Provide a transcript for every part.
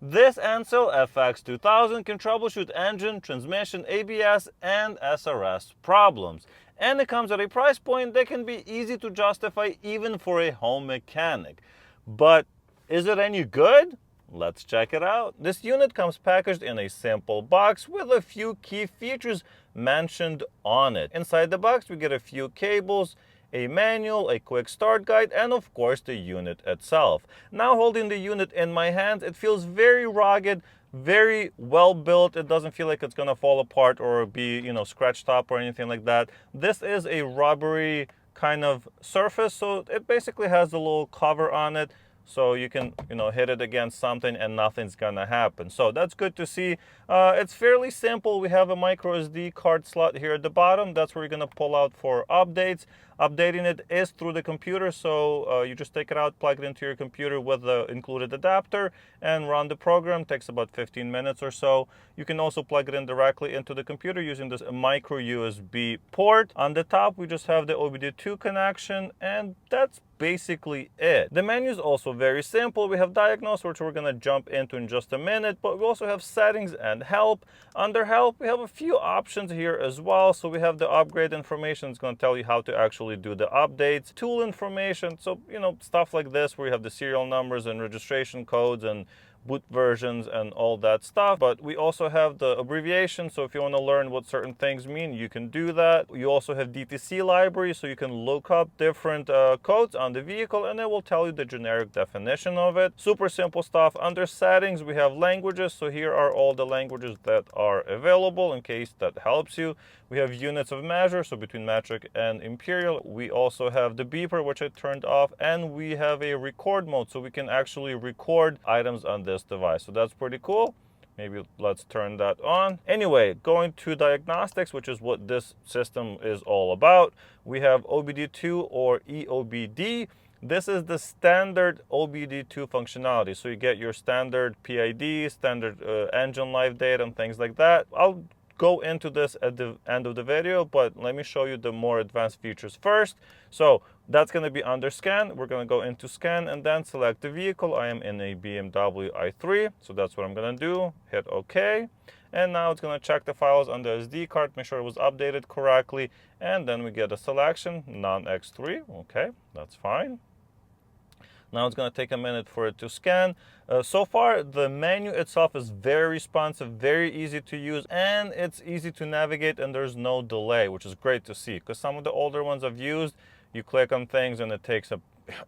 This Ancel FX2000 can troubleshoot engine, transmission, ABS, and SRS problems. And it comes at a price point that can be easy to justify even for a home mechanic. But is it any good? Let's check it out. This unit comes packaged in a simple box with a few key features mentioned on it. Inside the box we get a few cables, a manual, a quick start guide, and of course the unit itself. Now holding the unit in my hands, it feels very rugged, very well built. It doesn't feel like it's gonna fall apart or be, scratched up or anything like that. This is a rubbery kind of surface, so it basically has a little cover on it, so you can hit it against something and nothing's gonna happen. So that's good to see. It's fairly simple. We have a micro SD card slot here at the bottom. That's where you're gonna pull out for updates. Updating it is through the computer, so you just take it out, plug it into your computer with the included adapter, and run the program. It takes about 15 minutes or so. You can also plug it in directly into the computer using this micro USB port. On the top we just have the OBD2 connection, and that's basically it. The menu is also very simple. We have diagnose, which we're gonna jump into in just a minute, but we also have settings and help. Under help we have a few options here as well. So we have the upgrade information. It's going to tell you how to actually do the updates, tool information, so stuff like this where you have the serial numbers and registration codes and boot versions and all that stuff. But we also have the abbreviation, so if you want to learn what certain things mean, you can do that. You also have DTC library, so you can look up different codes on the vehicle and it will tell you the generic definition of it. Super simple stuff. Under settings we have languages, so here are all the languages that are available in case that helps you. We have units of measure, so between metric and imperial. We also have the beeper, which I turned off, and we have a record mode, so we can actually record items on this device. So that's pretty cool. Maybe let's turn that on. Anyway, going to diagnostics, which is what this system is all about. We have OBD2 or EOBD. This is the standard OBD2 functionality. So you get your standard PID, standard engine live data and things like that. I'll go into this at the end of the video, but let me show you the more advanced features first. So that's going to be under scan. We're going to go into scan and then select the vehicle. I am in a BMW i3, so that's what I'm going to do. Hit OK. And now it's going to check the files on the SD card, make sure it was updated correctly, and then we get a selection, non-X3. Okay, that's fine. Now it's going to take a minute for it to scan. So far, the menu itself is very responsive, very easy to use, and it's easy to navigate, and there's no delay, which is great to see. Because some of the older ones I've used, you click on things and it takes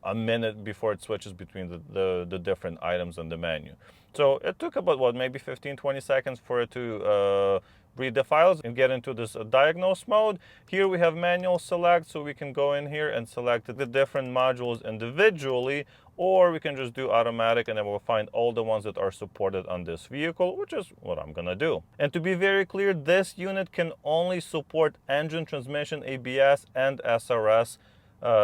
a minute before it switches between the different items in the menu. So it took about, what, maybe 15-20 seconds for it to read the files and get into this diagnose mode. Here we have manual select, so we can go in here and select the different modules individually, or we can just do automatic and then we'll find all the ones that are supported on this vehicle, which is what I'm gonna do. And to be very clear, this unit can only support engine, transmission, ABS, and SRS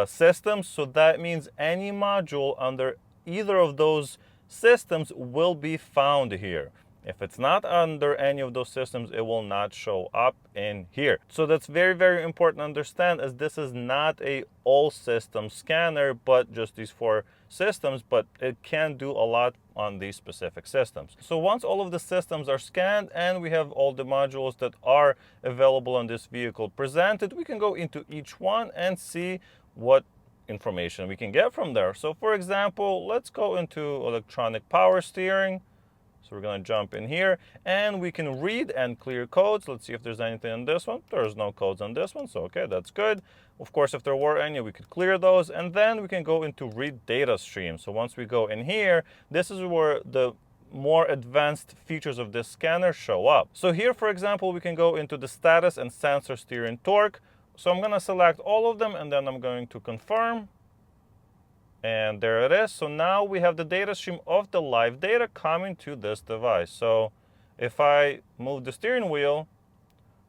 systems. So that means any module under either of those systems will be found here. If it's not under any of those systems, it will not show up in here. So that's very, very important to understand, as this is not a all system scanner, but just these 4 systems, but it can do a lot on these specific systems. So once all of the systems are scanned and we have all the modules that are available on this vehicle presented, we can go into each one and see what information we can get from there. So for example, let's go into electronic power steering. So we're going to jump in here and we can read and clear codes. Let's see if there's anything on this one. There's no codes on this one, so okay, that's good. Of course, if there were any, we could clear those, and then we can go into read data stream. So once we go in here, this is where the more advanced features of this scanner show up. So here, for example, we can go into the status and sensor steering torque. So I'm going to select all of them and then I'm going to confirm. And there it is. So now we have the data stream of the live data coming to this device. So if I move the steering wheel,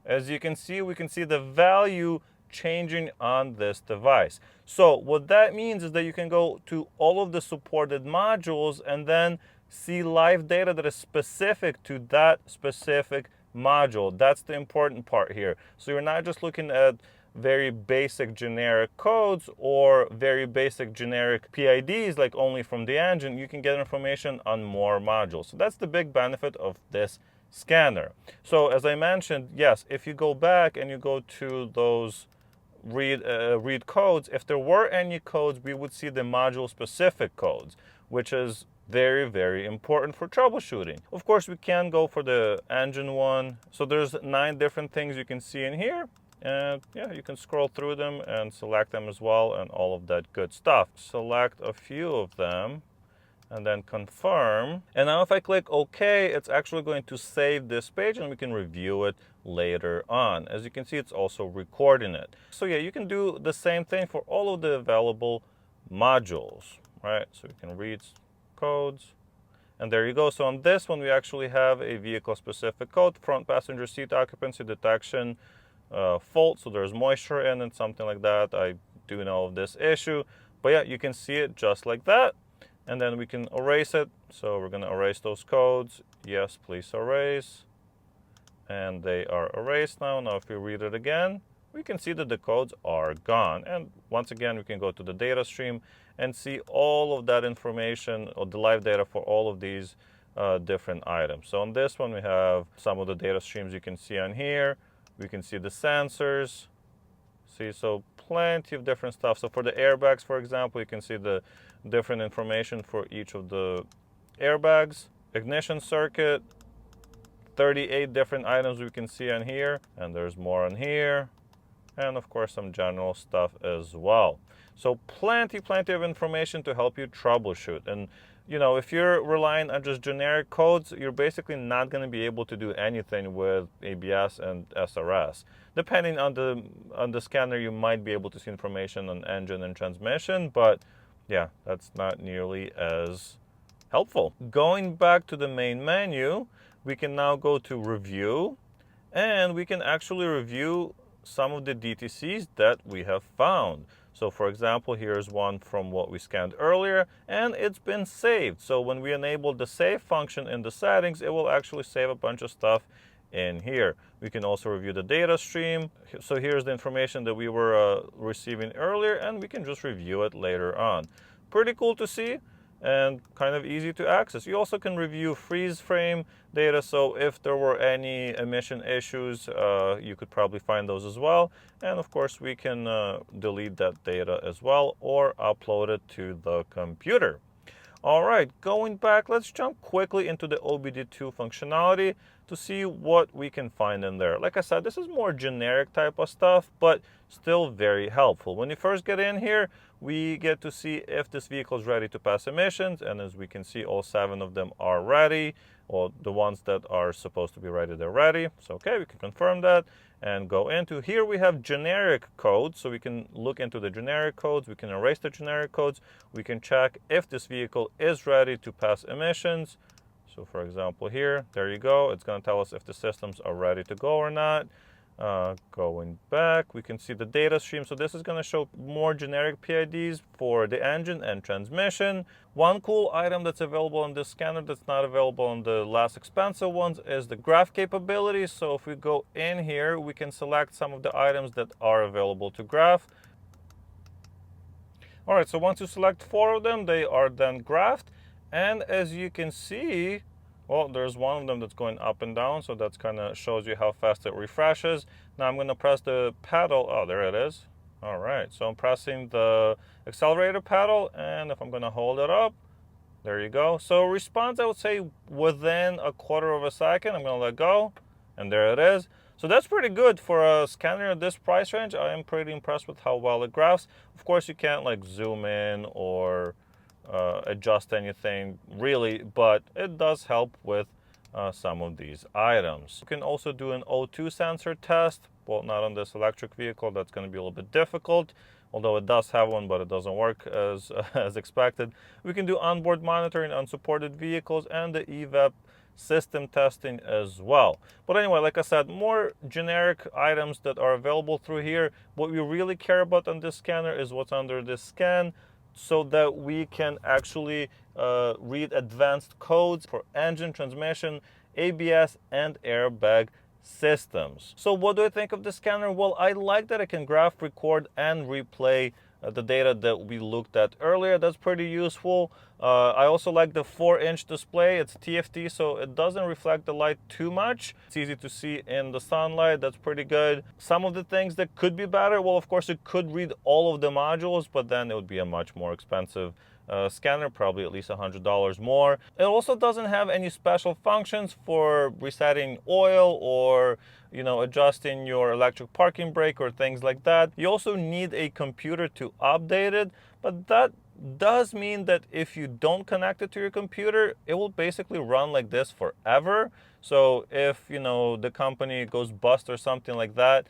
as you can see, we can see the value changing on this device. So what that means is that you can go to all of the supported modules and then see live data that is specific to that specific module. That's the important part here. So you're not just looking at very basic generic codes or very basic generic PIDs, like only from the engine, you can get information on more modules. So that's the big benefit of this scanner. So as I mentioned, yes, if you go back and you go to those read codes, if there were any codes, we would see the module specific codes, which is very, very important for troubleshooting. Of course, we can go for the engine one. So there's 9 different things you can see in here. And yeah, you can scroll through them and select them as well and all of that good stuff. Select a few of them and then confirm. And now if I click OK, it's actually going to save this page and we can review it later on. As you can see, it's also recording it. So yeah, you can do the same thing for all of the available modules, right? So we can read codes. And there you go. So on this one, we actually have a vehicle-specific code, front passenger seat occupancy detection fault. So there's moisture in it, something like that. I do know of this issue. But yeah, you can see it just like that. And then we can erase it. So we're going to erase those codes. Yes, please erase. And they are erased now. Now if we read it again, we can see that the codes are gone. And once again, we can go to the data stream and see all of that information or the live data for all of these different items. So on this one, we have some of the data streams you can see on here. We can see the sensors. See, so plenty of different stuff. So for the airbags, for example, you can see the different information for each of the airbags. Ignition circuit, 38 different items we can see on here. And there's more on here. And of course, some general stuff as well. So plenty of information to help you troubleshoot. And you know, if you're relying on just generic codes, you're basically not going to be able to do anything with ABS and SRS. Depending on the scanner, you might be able to see information on engine and transmission, but yeah, that's not nearly as helpful. Going back to the main menu, we can now go to review, and we can actually review some of the DTCs that we have found. So for example, here's one from what we scanned earlier, and it's been saved. So when we enable the save function in the settings, it will actually save a bunch of stuff in here. We can also review the data stream. So here's the information that we were receiving earlier, and we can just review it later on. Pretty cool to see and kind of easy to access. You also can review freeze frame data, so if there were any emission issues, you could probably find those as well. And of course, we can delete that data as well or upload it to the computer. All right, going back, let's jump quickly into the OBD2 functionality to see what we can find in there. Like I said, this is more generic type of stuff, but still very helpful. When you first get in here, we get to see if this vehicle is ready to pass emissions. And as we can see, all 7 of them are ready, or the ones that are supposed to be ready, they're ready. So, okay, we can confirm that and go into here. We have generic codes, so we can look into the generic codes. We can erase the generic codes. We can check if this vehicle is ready to pass emissions. So for example, here, there you go. It's going to tell us if the systems are ready to go or not. Going back, we can see the data stream. So this is going to show more generic PIDs for the engine and transmission. One cool item that's available on this scanner that's not available on the less expensive ones is the graph capability. So if we go in here, we can select some of the items that are available to graph. All right, so once you select 4 of them, they are then graphed. And as you can see, well, there's one of them that's going up and down, so that's kind of shows you how fast it refreshes. Now I'm going to press the pedal. Oh, there it is. All right, so I'm pressing the accelerator pedal, and if I'm going to hold it up, there you go. So response, I would say within a quarter of a second. I'm going to let go, and there it is. So that's pretty good for a scanner at this price range. I am pretty impressed with how well it graphs. Of course, you can't like zoom in or adjust anything really, but it does help with some of these items. You can also do an O2 sensor test. Well, not on this electric vehicle. That's going to be a little bit difficult, although it does have one, but it doesn't work as expected. We can do onboard monitoring on supported vehicles and the EVAP system testing as well. But anyway, like I said, more generic items that are available through here. What we really care about on this scanner is what's under this scan, so that we can actually read advanced codes for engine, transmission, ABS, and airbag systems. So what do I think of the scanner? Well, I like that it can graph, record, and replay the data that we looked at earlier. That's pretty useful. I also like the 4-inch display. It's TFT, so it doesn't reflect the light too much. It's easy to see in the sunlight. That's pretty good. Some of the things that could be better, well, of course, it could read all of the modules, but then it would be a much more expensive scanner, probably at least $100 more. It also doesn't have any special functions for resetting oil or adjusting your electric parking brake or things like that. You also need a computer to update it, but that does mean that if you don't connect it to your computer, it will basically run like this forever. So if the company goes bust or something like that,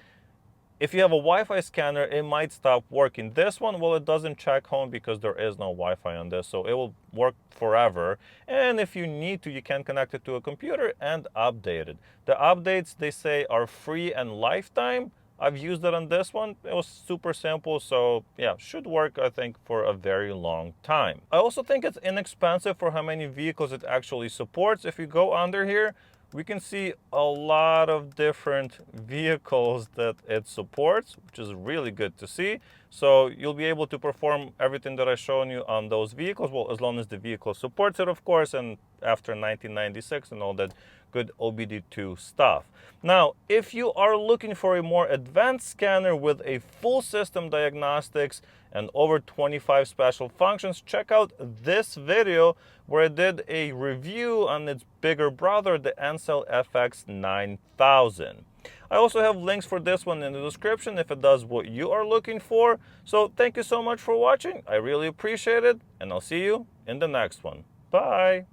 if you have a Wi-Fi scanner, it might stop working. This one, well, it doesn't check home because there is no Wi-Fi on this, so it will work forever. And if you need to, you can connect it to a computer and update it. The updates, they say, are free and lifetime. I've used it on this one. It was super simple, so yeah, should work, I think, for a very long time. I also think it's inexpensive for how many vehicles it actually supports. If you go under here, we can see a lot of different vehicles that it supports, which is really good to see. So you'll be able to perform everything that I've shown you on those vehicles, well, as long as the vehicle supports it, of course, and after 1996 and all that good OBD2 stuff. Now, if you are looking for a more advanced scanner with a full system diagnostics and over 25 special functions, check out this video where I did a review on its bigger brother, the Ancel FX2000. I also have links for this one in the description if it does what you are looking for. So thank you so much for watching. I really appreciate it, and I'll see you in the next one. Bye.